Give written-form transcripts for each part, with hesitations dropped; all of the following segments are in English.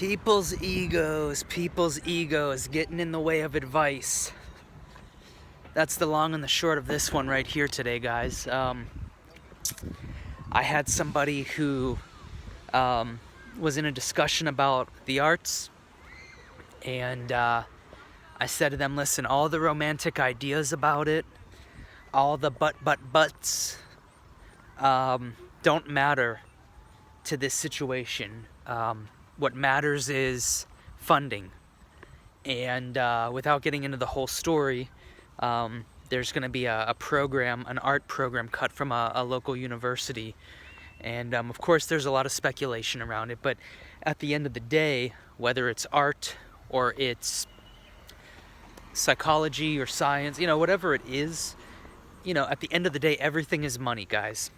People's egos getting in the way of advice. That's the long and the short of this one right here today, guys. I had somebody who was in a discussion about the arts, and I said to them, listen, all the romantic ideas about it, all the buts, don't matter to this situation. What matters is funding. And without getting into the whole story, there's going to be a program, an art program cut from a local university. And of course, there's a lot of speculation around it. But at the end of the day, whether it's art or it's psychology or science, whatever it is, at the end of the day, everything is money, guys.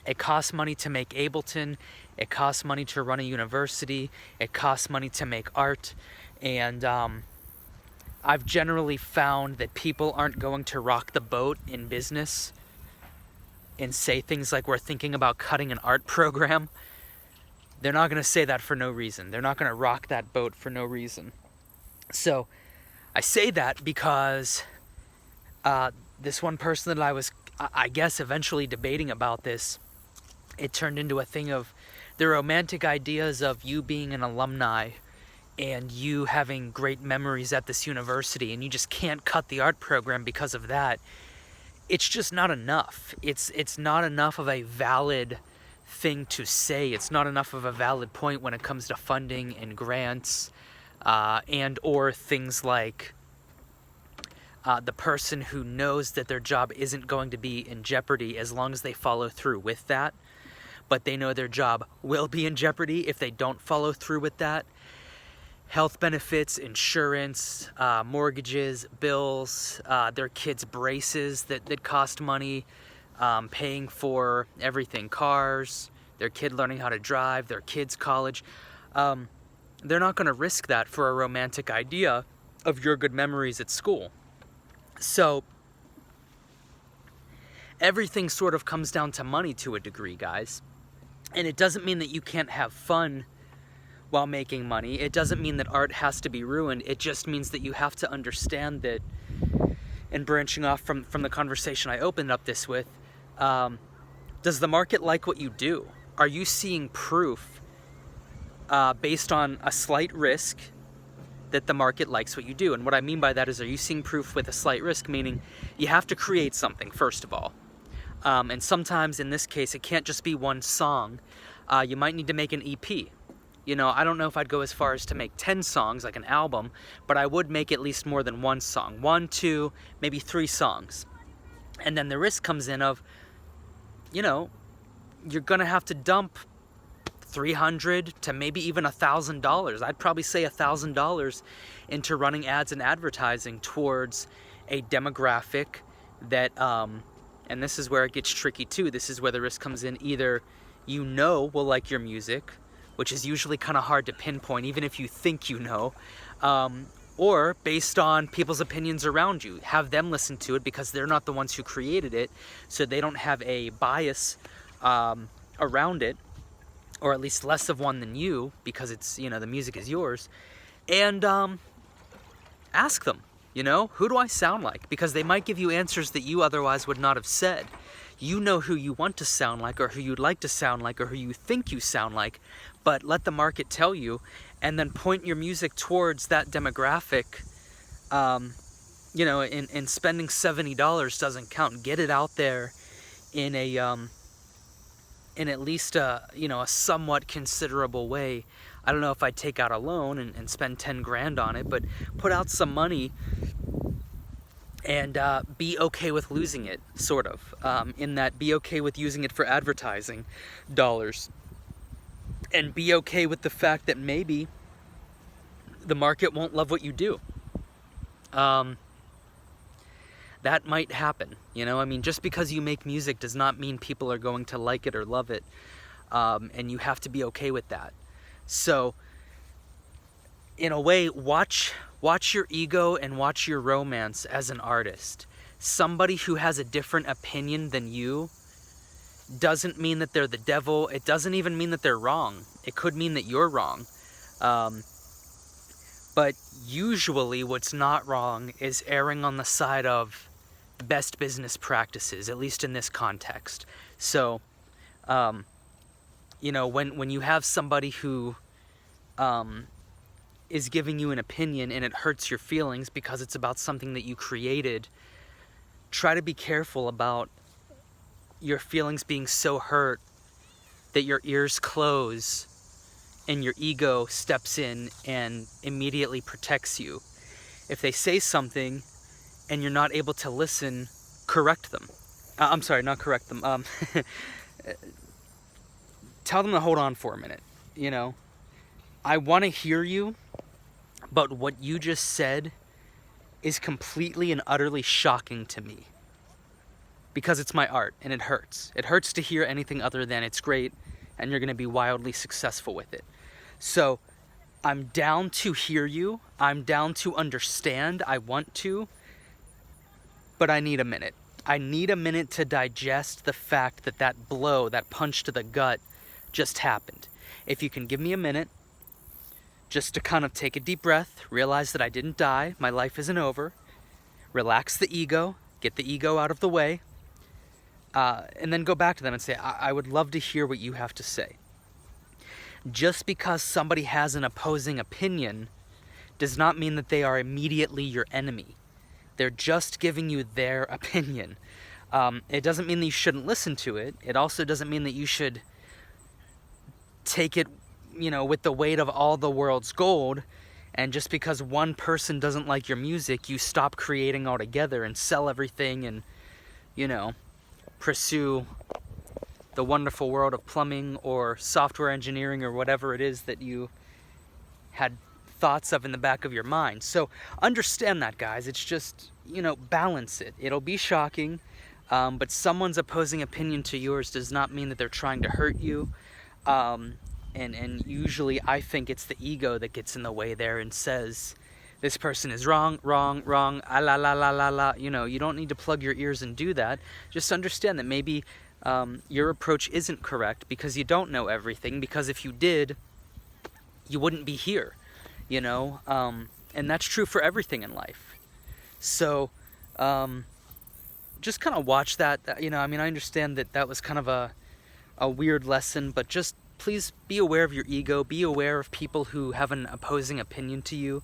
It costs money to make Ableton. It costs money to run a university. It costs money to make art. And I've generally found that people aren't going to rock the boat in business and say things like, we're thinking about cutting an art program. They're not going to say that for no reason. They're not going to rock that boat for no reason. So I say that because this one person that I was, I guess, eventually debating about this, it turned into a thing of the romantic ideas of you being an alumni and you having great memories at this university, and you just can't cut the art program because of that. It's just not enough. It's not enough of a valid thing to say. It's not enough of a valid point when it comes to funding and grants, and or things like the person who knows that their job isn't going to be in jeopardy as long as they follow through with that, but they know their job will be in jeopardy if they don't follow through with that. Health benefits, insurance, mortgages, bills, their kids' braces that cost money, paying for everything, cars, their kid learning how to drive, their kids' college. They're not going to risk that for a romantic idea of your good memories at school. So everything sort of comes down to money to a degree, guys. And it doesn't mean that you can't have fun while making money. It doesn't mean that art has to be ruined. It just means that you have to understand that, and branching off from the conversation I opened up this with, does the market like what you do? Are you seeing proof based on a slight risk that the market likes what you do? And what I mean by that is, are you seeing proof with a slight risk, meaning you have to create something, first of all. And sometimes in this case, it can't just be one song. You might need to make an EP. I don't know if I'd go as far as to make 10 songs, like an album, but I would make at least more than one song. 1, 2, maybe 3 songs. And then the risk comes in of, you're going to have to dump $300 to maybe even $1,000. I'd probably say $1,000 into running ads and advertising towards a demographic that, and this is where it gets tricky too. This is where the risk comes in. Either will like your music, which is usually kind of hard to pinpoint, even if you think or based on people's opinions around you. Have them listen to it because they're not the ones who created it, so they don't have a bias around it, or at least less of one than you, because it's, the music is yours. And ask them, who do I sound like? Because they might give you answers that you otherwise would not have said. You know who you want to sound like, or who you'd like to sound like, or who you think you sound like, but let the market tell you, and then point your music towards that demographic. And spending $70 doesn't count. Get it out there in a in at least a somewhat considerable way. I don't know if I'd take out a loan and spend 10 grand on it, but put out some money and be okay with losing it, sort of. In that, be okay with using it for advertising dollars. And be okay with the fact that maybe the market won't love what you do. That might happen, just because you make music does not mean people are going to like it or love it. And you have to be okay with that. So, in a way, watch your ego and watch your romance as an artist. Somebody who has a different opinion than you doesn't mean that they're the devil. It doesn't even mean that they're wrong. It could mean that you're wrong. But usually what's not wrong is erring on the side of best business practices, at least in this context. So, when you have somebody who is giving you an opinion and it hurts your feelings because it's about something that you created, try to be careful about your feelings being so hurt that your ears close and your ego steps in and immediately protects you. If they say something and you're not able to listen, correct them. I'm sorry, not correct them. Tell them to hold on for a minute. I want to hear you, but what you just said is completely and utterly shocking to me. Because it's my art, and it hurts. It hurts to hear anything other than it's great, and you're going to be wildly successful with it. So, I'm down to hear you. I'm down to understand. I want to. But I need a minute. I need a minute to digest the fact that that blow, that punch to the gut, just happened. If you can give me a minute, just to kind of take a deep breath, realize that I didn't die, my life isn't over, relax the ego, get the ego out of the way, and then go back to them and say, I would love to hear what you have to say. Just because somebody has an opposing opinion does not mean that they are immediately your enemy. They're just giving you their opinion. It doesn't mean that you shouldn't listen to it. It also doesn't mean that you should take it, with the weight of all the world's gold, and just because one person doesn't like your music, you stop creating altogether and sell everything and, pursue the wonderful world of plumbing or software engineering or whatever it is that you had thoughts of in the back of your mind. So understand that, guys. It's just, balance it. It'll be shocking, but someone's opposing opinion to yours does not mean that they're trying to hurt you. And usually I think it's the ego that gets in the way there and says, this person is wrong, ah, la, la, la, la, la. You don't need to plug your ears and do that. Just understand that maybe your approach isn't correct because you don't know everything, because if you did, you wouldn't be here, and that's true for everything in life. So just kind of watch that. I understand that was kind of a weird lesson, but just please be aware of your ego, be aware of people who have an opposing opinion to you.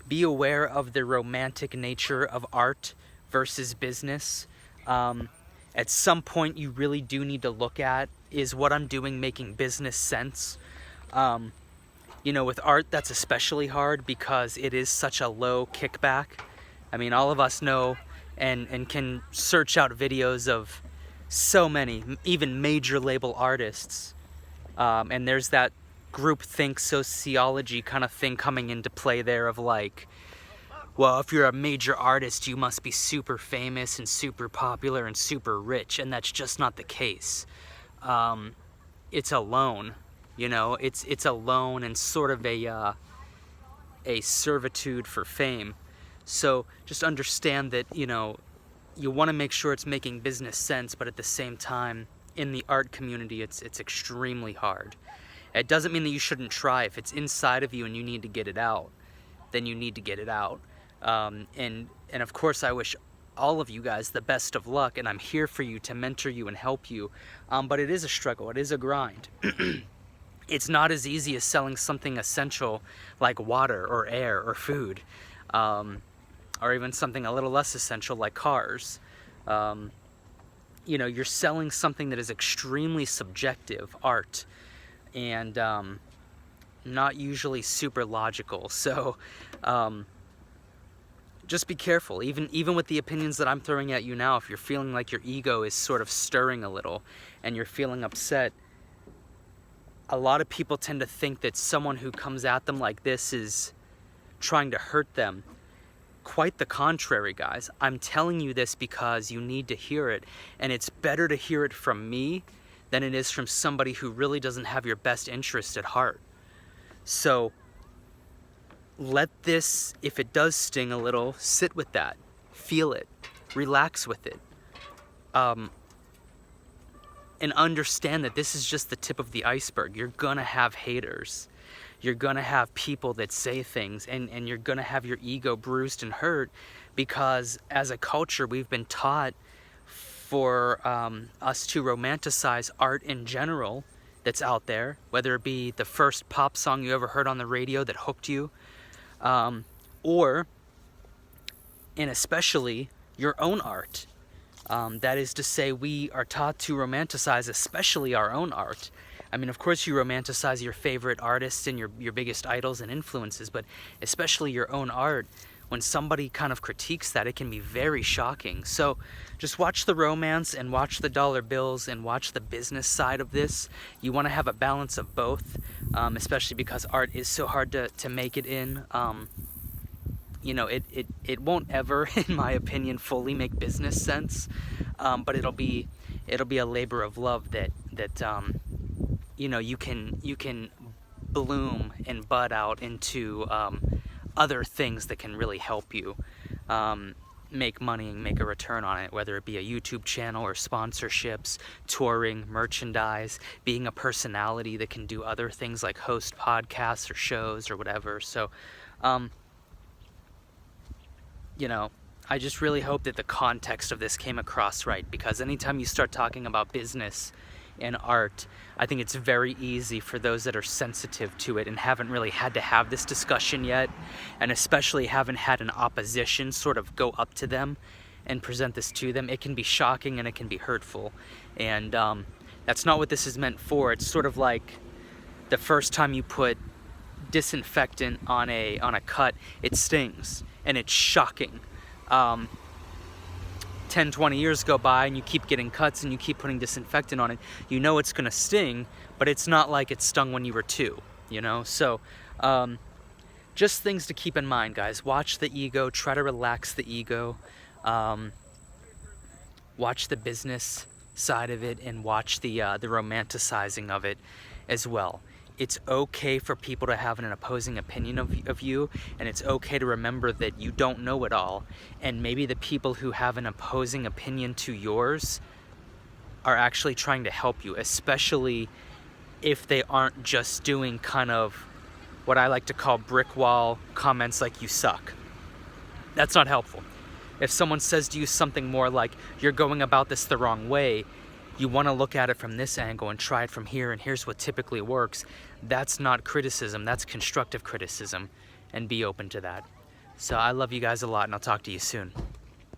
Be aware of the romantic nature of art versus business. At some point, you really do need to look at, is what I'm doing making business sense? With art, that's especially hard because it is such a low kickback. All of us know and can search out videos of so many, even major label artists. And there's that groupthink sociology kind of thing coming into play there of like, well, if you're a major artist, you must be super famous and super popular and super rich, and that's just not the case. It's a loan, it's a loan and sort of a servitude for fame. So just understand that, you want to make sure it's making business sense, but at the same time, in the art community, it's extremely hard. It doesn't mean that you shouldn't try. If it's inside of you and you need to get it out, then you need to get it out. And of course, I wish all of you guys the best of luck, and I'm here for you to mentor you and help you. But it is a struggle. It is a grind. It's not as easy as selling something essential like water or air or food, or even something a little less essential like cars. You're selling something that is extremely subjective, art, and not usually super logical. So just be careful. Even with the opinions that I'm throwing at you now, if you're feeling like your ego is sort of stirring a little and you're feeling upset, a lot of people tend to think that someone who comes at them like this is trying to hurt them. Quite the contrary, guys. I'm telling you this because you need to hear it, and it's better to hear it from me than it is from somebody who really doesn't have your best interest at heart. So let this, if it does sting a little, sit with that, feel it, relax with it, and understand that this is just the tip of the iceberg. You're gonna have haters. you're gonna have people that say things, and you're gonna have your ego bruised and hurt, because as a culture we've been taught for us to romanticize art in general that's out there, whether it be the first pop song you ever heard on the radio that hooked you, or, and especially, your own art. That is to say, we are taught to romanticize especially our own art. I mean, of course you romanticize your favorite artists and your biggest idols and influences, but especially your own art. When somebody kind of critiques that, it can be very shocking. So just watch the romance and watch the dollar bills and watch the business side of this. You want to have a balance of both, especially because art is so hard to make it in. You know, it won't ever, in my opinion, fully make business sense, but it'll be a labor of love that you know, you can bloom and bud out into other things that can really help you make money and make a return on it, whether it be a YouTube channel or sponsorships, touring, merchandise, being a personality that can do other things like host podcasts or shows or whatever. So, you know, I just really hope that the context of this came across right, because anytime you start talking about business and art, I think it's very easy for those that are sensitive to it and haven't really had to have this discussion yet, and especially haven't had an opposition sort of go up to them and present this to them. It can be shocking and it can be hurtful, and that's not what this is meant for. It's sort of like the first time you put disinfectant on a cut, it stings and it's shocking. 10, 20 years go by and you keep getting cuts and you keep putting disinfectant on it, you know it's gonna sting, but it's not like it stung when you were 2, you know? So, just things to keep in mind, guys. Watch the ego, try to relax the ego, watch the business side of it, and watch the romanticizing of it as well. It's okay for people to have an opposing opinion of you, and it's okay to remember that you don't know it all, and maybe the people who have an opposing opinion to yours are actually trying to help you, especially if they aren't just doing kind of what I like to call brick wall comments like "you suck." That's not helpful. If someone says to you something more like "you're going about this the wrong way," you want to look at it from this angle and try it from here, and here's what typically works. That's not criticism, that's constructive criticism, and be open to that. So I love you guys a lot, and I'll talk to you soon.